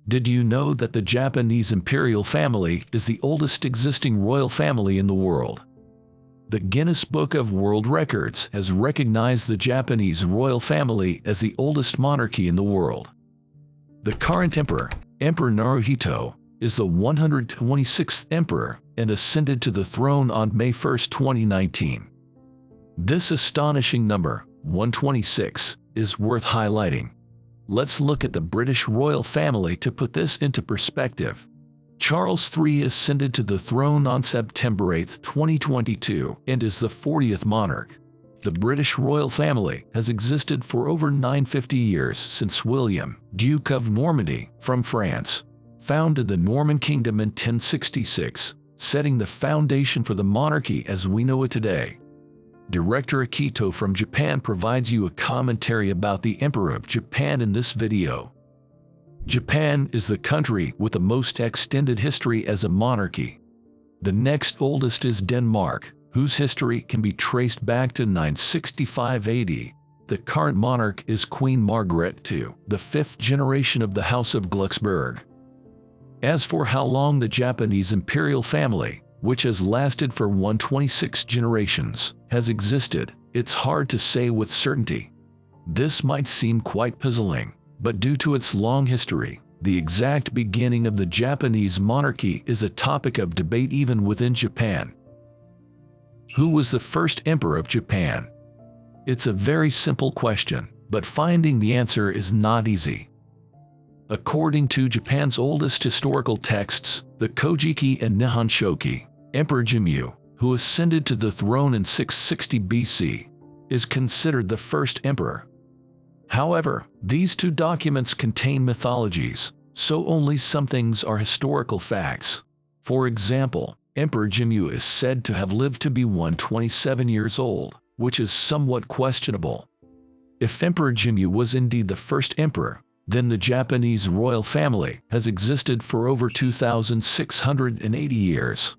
Did you know that the Japanese Imperial Family is the oldest existing royal family in the world? The Guinness Book of World Records has recognized the Japanese royal family as the oldest monarchy in the world. The current emperor, Emperor Naruhito, is the 126th emperor and ascended to the throne on May 1, 2019. This astonishing number, 126, is worth highlighting. Let's look at the British royal family to put this into perspective. Charles III ascended to the throne on September 8, 2022, and is the 40th monarch. The British royal family has existed for over 950 years since William, Duke of Normandy, from France, founded the Norman Kingdom in 1066, setting the foundation for the monarchy as we know it today. Director Akihito from Japan provides you a commentary about the Emperor of Japan in this video. Japan is the country with the most extended history as a monarchy. The next oldest is Denmark, whose history can be traced back to 965 AD. The current monarch is Queen Margaret II, the fifth generation of the House of Glucksburg. As for how long the Japanese Imperial Family, which has lasted for 126 generations, has existed, it's hard to say with certainty. This might seem quite puzzling, but due to its long history, the exact beginning of the Japanese monarchy is a topic of debate even within Japan. Who was the first emperor of Japan? It's a very simple question, but finding the answer is not easy. According to Japan's oldest historical texts, the Kojiki and Nihon Shoki, Emperor Jimmu, who ascended to the throne in 660 BC, is considered the first emperor. However, these two documents contain mythologies, so only some things are historical facts. For example, Emperor Jimmu is said to have lived to be 127 years old, which is somewhat questionable. If Emperor Jimmu was indeed the first emperor, then the Japanese royal family has existed for over 2,680 years.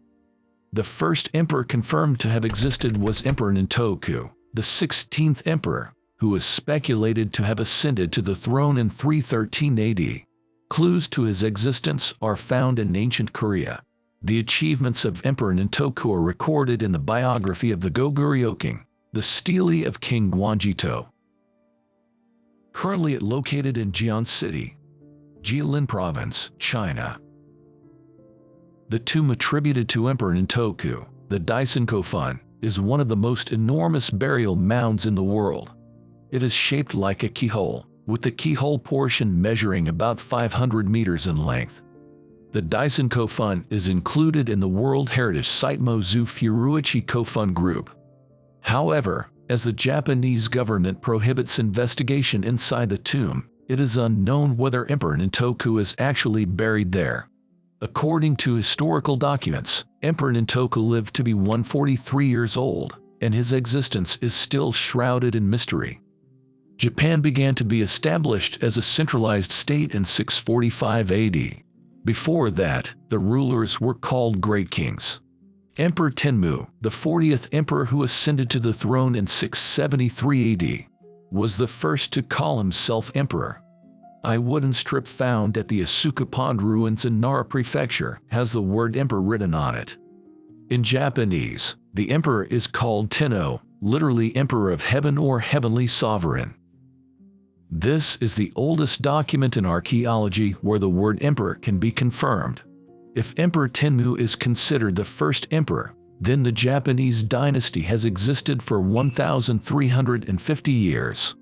The first emperor confirmed to have existed was Emperor Nintoku, the 16th emperor, who is speculated to have ascended to the throne in 313 AD. Clues to his existence are found in ancient Korea. The achievements of Emperor Nintoku are recorded in the biography of the Goguryoking, the stele of King Gwanjito. Currently located in Jian City, Jilin Province, China. The tomb attributed to Emperor Nintoku, the Daisen-kofun, is one of the most enormous burial mounds in the world. It is shaped like a keyhole, with the keyhole portion measuring about 500 meters in length. The Daisen-kofun is included in the World Heritage Site Mozu Furuichi Kofun Group. However, as the Japanese government prohibits investigation inside the tomb, it is unknown whether Emperor Nintoku is actually buried there. According to historical documents, Emperor Nintoku lived to be 143 years old, and his existence is still shrouded in mystery. Japan began to be established as a centralized state in 645 AD. Before that, the rulers were called Great Kings. Emperor Tenmu, the 40th emperor who ascended to the throne in 673 AD, was the first to call himself emperor. A wooden strip found at the Asuka Pond ruins in Nara Prefecture has the word emperor written on it. In Japanese, the emperor is called Tenno, literally emperor of heaven or heavenly sovereign. This is the oldest document in archaeology where the word emperor can be confirmed. If Emperor Tenmu is considered the first emperor, then the Japanese dynasty has existed for 1,350 years.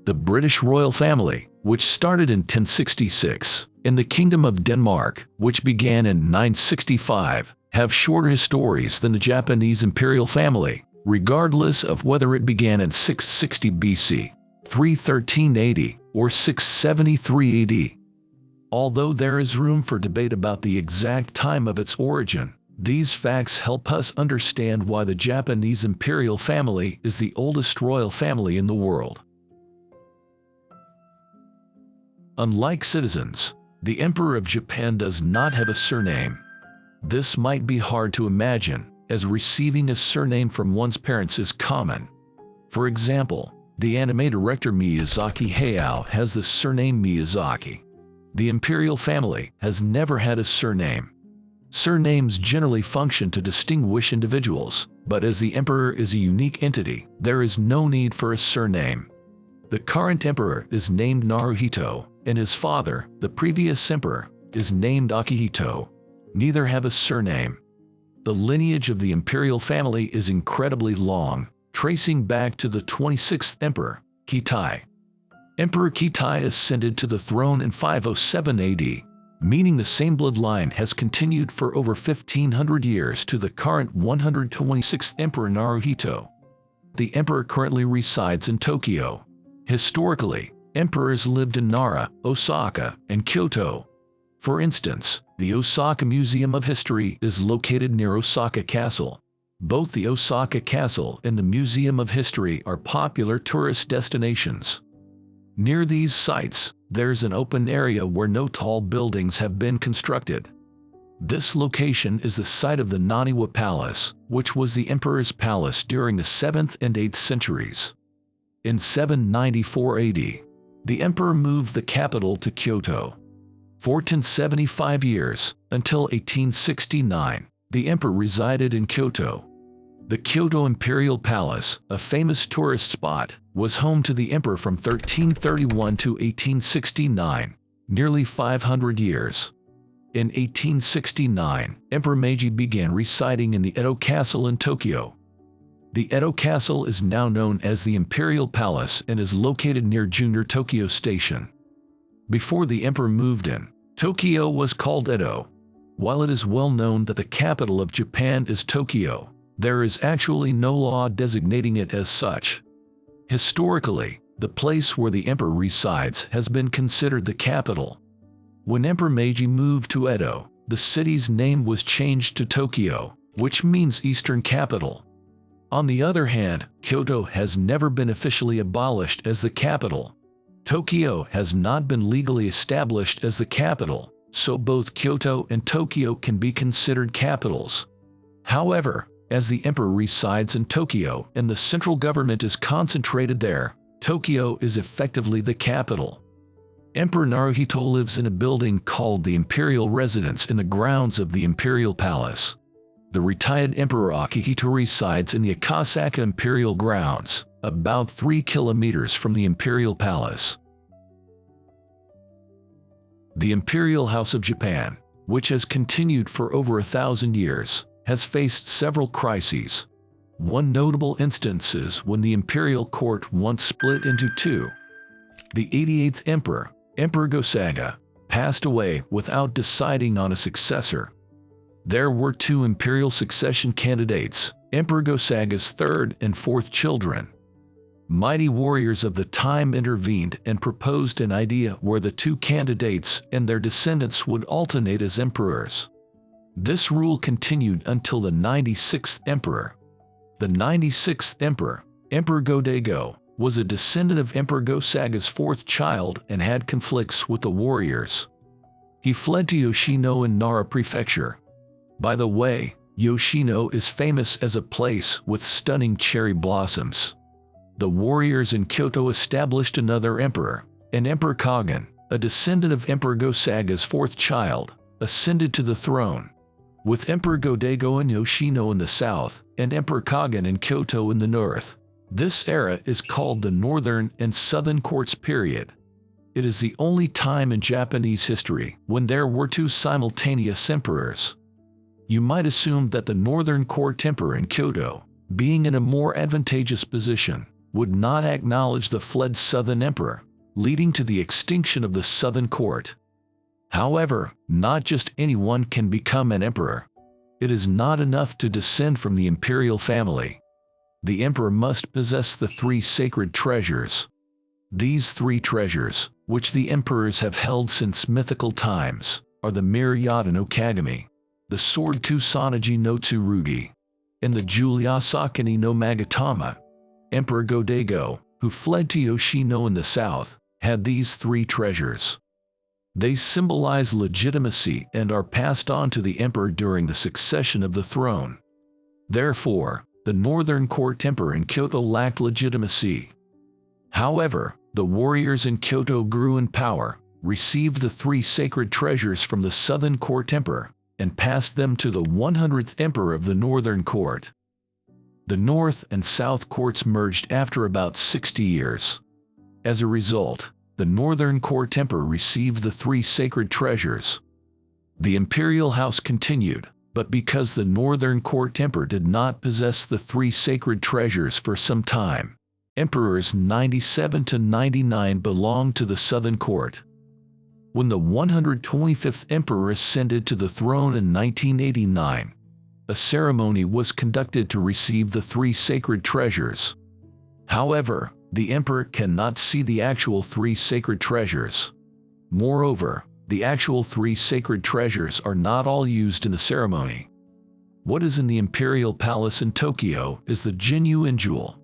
The British royal family, which started in 1066, and the Kingdom of Denmark, which began in 965, have shorter histories than the Japanese Imperial Family, regardless of whether it began in 660 BC, 313 AD, or 673 AD. Although there is room for debate about the exact time of its origin, these facts help us understand why the Japanese Imperial Family is the oldest royal family in the world. Unlike citizens, the Emperor of Japan does not have a surname. This might be hard to imagine, as receiving a surname from one's parents is common. For example, the anime director Miyazaki Hayao has the surname Miyazaki. The imperial family has never had a surname. Surnames generally function to distinguish individuals, but as the emperor is a unique entity, there is no need for a surname. The current emperor is named Naruhito, and his father, the previous emperor, is named Akihito. Neither have a surname. The lineage of the imperial family is incredibly long, tracing back to the 26th emperor, Kitai. Emperor Kitai ascended to the throne in 507 AD, meaning the same bloodline has continued for over 1500 years to the current 126th Emperor Naruhito. The emperor currently resides in Tokyo. Historically, emperors lived in Nara, Osaka, and Kyoto. For instance, the Osaka Museum of History is located near Osaka Castle. Both the Osaka Castle and the Museum of History are popular tourist destinations. Near these sites, there's an open area where no tall buildings have been constructed. This location is the site of the Naniwa Palace, which was the emperor's palace during the 7th and 8th centuries. In 794 AD, the emperor moved the capital to Kyoto. For 75 years, until 1869, the emperor resided in Kyoto. The Kyoto Imperial Palace, a famous tourist spot, was home to the emperor from 1331 to 1869, nearly 500 years. In 1869, Emperor Meiji began residing in the Edo Castle in Tokyo. The Edo Castle is now known as the Imperial Palace and is located near Junior Tokyo Station. Before the emperor moved in, Tokyo was called Edo. While it is well known that the capital of Japan is Tokyo, there is actually no law designating it as such. Historically, the place where the emperor resides has been considered the capital. When Emperor Meiji moved to Edo, the city's name was changed to Tokyo, which means Eastern Capital. On the other hand, Kyoto has never been officially abolished as the capital. Tokyo has not been legally established as the capital, so both Kyoto and Tokyo can be considered capitals. However, as the emperor resides in Tokyo and the central government is concentrated there, Tokyo is effectively the capital. Emperor Naruhito lives in a building called the Imperial Residence in the grounds of the Imperial Palace. The retired Emperor Akihito resides in the Akasaka Imperial Grounds, about 3 kilometers from the Imperial Palace. The Imperial House of Japan, which has continued for over 1,000 years, has faced several crises. One notable instance is when the imperial court once split into two. The 88th emperor, Emperor Go-Saga, passed away without deciding on a successor. There were 2 imperial succession candidates, Emperor Go-Saga's 3rd and 4th children. Mighty warriors of the time intervened and proposed an idea where the 2 candidates and their descendants would alternate as emperors. This rule continued until the 96th emperor. The 96th emperor, Emperor Go-Daigo, was a descendant of Emperor Go-Saga's 4th child and had conflicts with the warriors. He fled to Yoshino in Nara Prefecture. By the way, Yoshino is famous as a place with stunning cherry blossoms. The warriors in Kyoto established another emperor, and Emperor Kagen, a descendant of Emperor Go-Saga's 4th child, ascended to the throne. With Emperor Go-Daigo in Yoshino in the south and Emperor Kagen in Kyoto in the north. This era is called the Northern and Southern Courts period. It is the only time in Japanese history when there were 2 simultaneous emperors. You might assume that the Northern Court emperor in Kyoto, being in a more advantageous position, would not acknowledge the fled Southern emperor, leading to the extinction of the Southern Court. However, not just anyone can become an emperor. It is not enough to descend from the imperial family. The emperor must possess the 3 sacred treasures. These 3 treasures, which the emperors have held since mythical times, are the Mirayata no Kagami, the sword Kusanagi no Tsurugi, and the Julia Sakani no Magatama. Emperor Go-Daigo, who fled to Yoshino in the south, had these 3 treasures. They symbolize legitimacy and are passed on to the emperor during the succession of the throne. Therefore, the Northern Court emperor in Kyoto lacked legitimacy. However, the warriors in Kyoto grew in power, received the 3 sacred treasures from the Southern Court Emperor and passed them to the 100th Emperor of the Northern Court. The North and South Courts merged after about 60 years. As a result, the Northern Court Emperor received the 3 sacred treasures. The imperial house continued, but because the Northern Court Emperor did not possess the 3 sacred treasures for some time, Emperors 97 to 99 belonged to the Southern Court. When the 125th Emperor ascended to the throne in 1989, a ceremony was conducted to receive the 3 sacred treasures. However, the Emperor cannot see the actual 3 sacred treasures. Moreover, the actual 3 sacred treasures are not all used in the ceremony. What is in the Imperial Palace in Tokyo is the genuine jewel,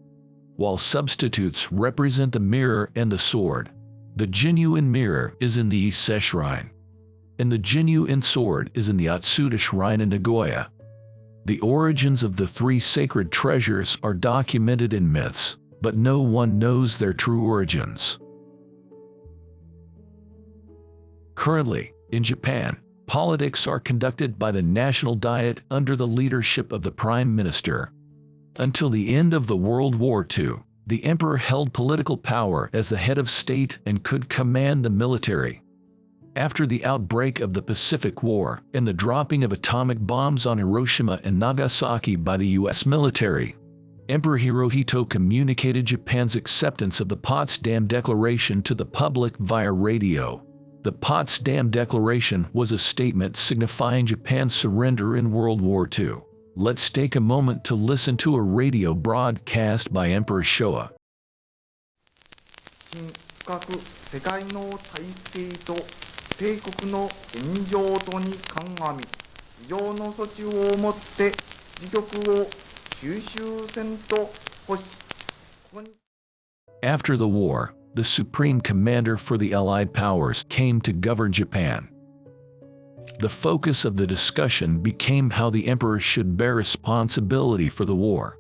while substitutes represent the mirror and the sword. The genuine mirror is in the Ise Shrine, and the genuine sword is in the Atsuta Shrine in Nagoya. The origins of the 3 sacred treasures are documented in myths, but no one knows their true origins. Currently, in Japan, politics are conducted by the National Diet under the leadership of the Prime Minister. Until the end of the World War II, the emperor held political power as the head of state and could command the military. After the outbreak of the Pacific War and the dropping of atomic bombs on Hiroshima and Nagasaki by the U.S. military, Emperor Naruhito communicated Japan's acceptance of the Potsdam Declaration to the public via radio. The Potsdam Declaration was a statement signifying Japan's surrender in World War II. Let's take a moment to listen to a radio broadcast by Emperor Showa. 深く世界の体制と帝国の現状とに鑑み、非常の措置をもって自局を収集せんと欲し。After the war, the supreme commander for the Allied powers came to govern Japan. The focus of the discussion became how the emperor should bear responsibility for the war.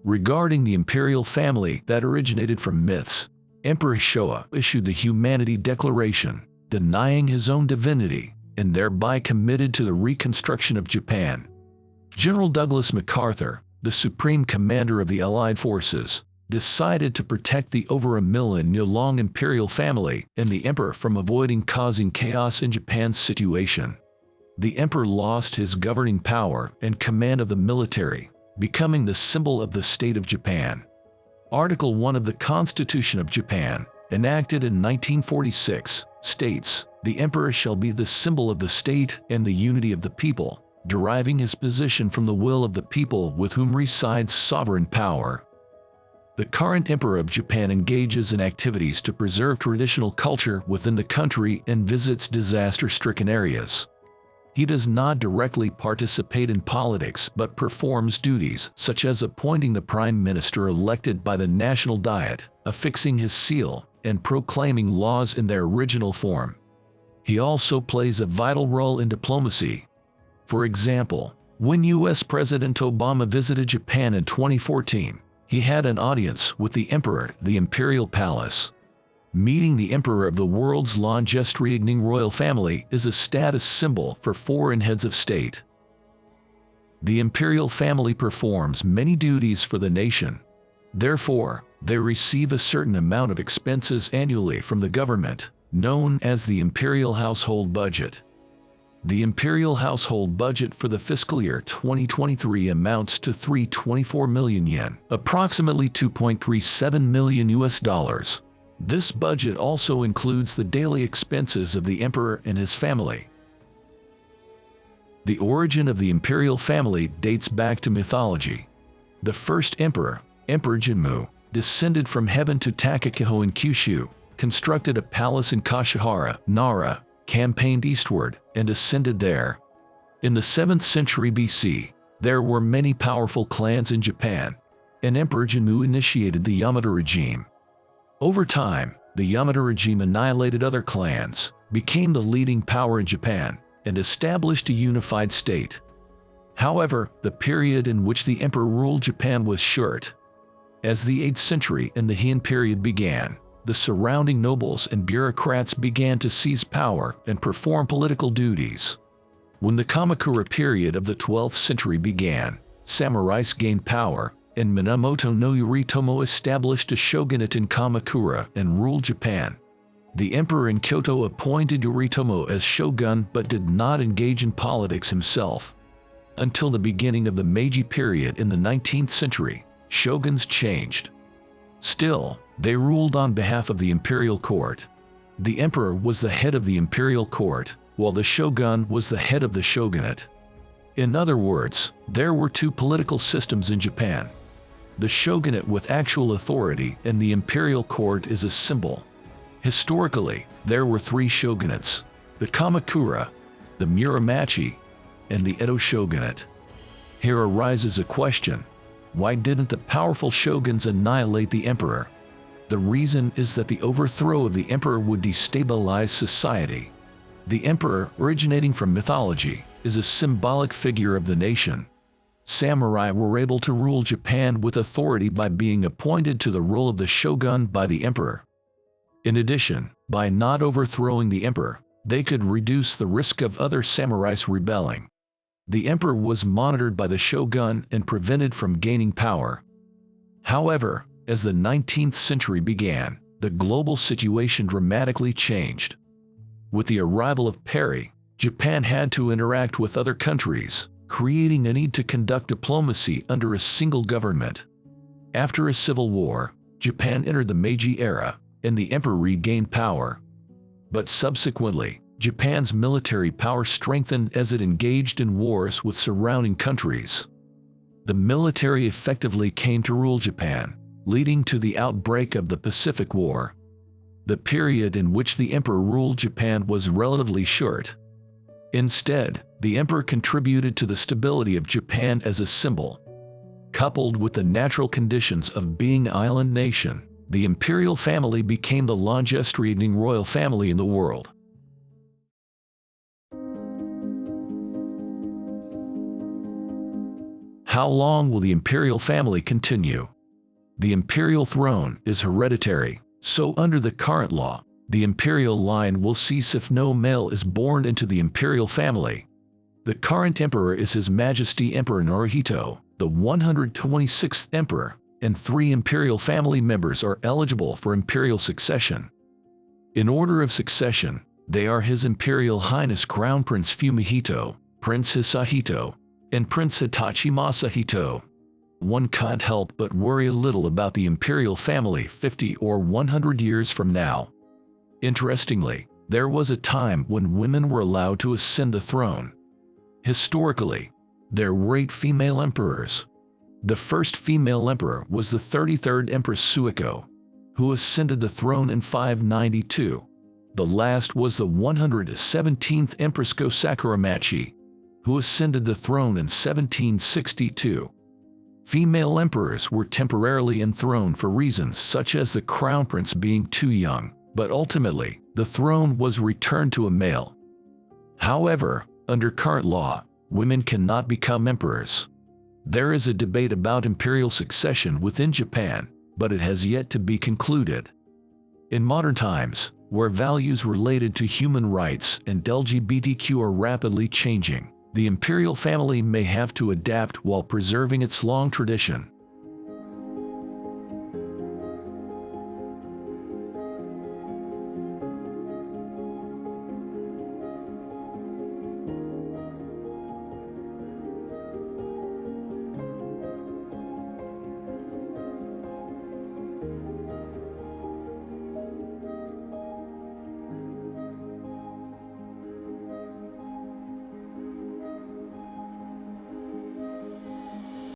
Regarding the imperial family that originated from myths, Emperor Showa issued the Humanity Declaration, denying his own divinity, and thereby committed to the reconstruction of Japan. General Douglas MacArthur, the supreme commander of the Allied forces, decided to protect the over 1 million-long imperial family and the emperor from avoiding causing chaos in Japan's situation. The emperor lost his governing power and command of the military, becoming the symbol of the state of Japan. Article 1 of the Constitution of Japan, enacted in 1946, states, "The emperor shall be the symbol of the state and the unity of the people, deriving his position from the will of the people with whom resides sovereign power." The current emperor of Japan engages in activities to preserve traditional culture within the country and visits disaster-stricken areas. He does not directly participate in politics but performs duties such as appointing the prime minister elected by the National Diet, affixing his seal, and proclaiming laws in their original form. He also plays a vital role in diplomacy. For example, when U.S. President Obama visited Japan in 2014, he had an audience with the emperor at the Imperial Palace. Meeting the emperor of the world's longest-reigning royal family is a status symbol for foreign heads of state. The imperial family performs many duties for the nation. Therefore, they receive a certain amount of expenses annually from the government, known as the imperial household budget. The imperial household budget for the fiscal year 2023 amounts to 324 million yen, approximately $2.37 million US. This budget also includes the daily expenses of the emperor and his family. The origin of the imperial family dates back to mythology. The first emperor, Emperor Jinmu, descended from heaven to Akihito in Kyushu, constructed a palace in Kashihara, Nara, campaigned eastward, and ascended there. In the 7th century BC, there were many powerful clans in Japan, and Emperor Jinmu initiated the Yamato regime. Over time, the Yamato regime annihilated other clans, became the leading power in Japan, and established a unified state. However, the period in which the emperor ruled Japan was short. As the 8th century and the Heian period began, the surrounding nobles and bureaucrats began to seize power and perform political duties. When the Kamakura period of the 12th century began, samurais gained power, and Minamoto no Yoritomo established a shogunate in Kamakura and ruled Japan. The emperor in Kyoto appointed Yoritomo as shogun but did not engage in politics himself. Until the beginning of the Meiji period in the 19th century, shoguns changed. Still, they ruled on behalf of the imperial court. The emperor was the head of the imperial court, while the shogun was the head of the shogunate. In other words, there were two political systems in Japan. The shogunate with actual authority and the imperial court is a symbol. Historically, there were three shogunates: the Kamakura, the Muromachi, and the Edo shogunate. Here arises a question: why didn't the powerful shoguns annihilate the emperor? The reason is that the overthrow of the emperor would destabilize society. The emperor, originating from mythology, is a symbolic figure of the nation. Samurai were able to rule Japan with authority by being appointed to the role of the shogun by the emperor. In addition, by not overthrowing the emperor, they could reduce the risk of other samurais rebelling. The emperor was monitored by the shogun and prevented from gaining power. However, as the 19th century began, the global situation dramatically changed. With the arrival of Perry, Japan had to interact with other countries, creating a need to conduct diplomacy under a single government. After a civil war, Japan entered the Meiji era, and the emperor regained power. But subsequently, Japan's military power strengthened as it engaged in wars with surrounding countries. The military effectively came to rule Japan, leading to the outbreak of the Pacific War. The period in which the emperor ruled Japan was relatively short. Instead, the emperor contributed to the stability of Japan as a symbol. Coupled with the natural conditions of being an island nation, the imperial family became the longest-reigning royal family in the world. How long will the imperial family continue? The imperial throne is hereditary, so under the current law, the imperial line will cease if no male is born into the imperial family. The current emperor is His Majesty Emperor Naruhito, the 126th emperor, and 3 imperial family members are eligible for imperial succession. In order of succession, they are His Imperial Highness Crown Prince Fumihito, Prince Hisahito, and Prince Hitachi Masahito. One can't help but worry a little about the imperial family 50 or 100 years from now. Interestingly, there was a time when women were allowed to ascend the throne. Historically, there were 8 female emperors. The first female emperor was the 33rd Empress Suiko, who ascended the throne in 592. The last was the 117th Empress Go Sakuramachi, who ascended the throne in 1762. Female emperors were temporarily enthroned for reasons such as the crown prince being too young, but ultimately, the throne was returned to a male. However, under current law, women cannot become emperors. There is a debate about imperial succession within Japan, but it has yet to be concluded. In modern times, where values related to human rights and LGBTQ are rapidly changing, the imperial family may have to adapt while preserving its long tradition.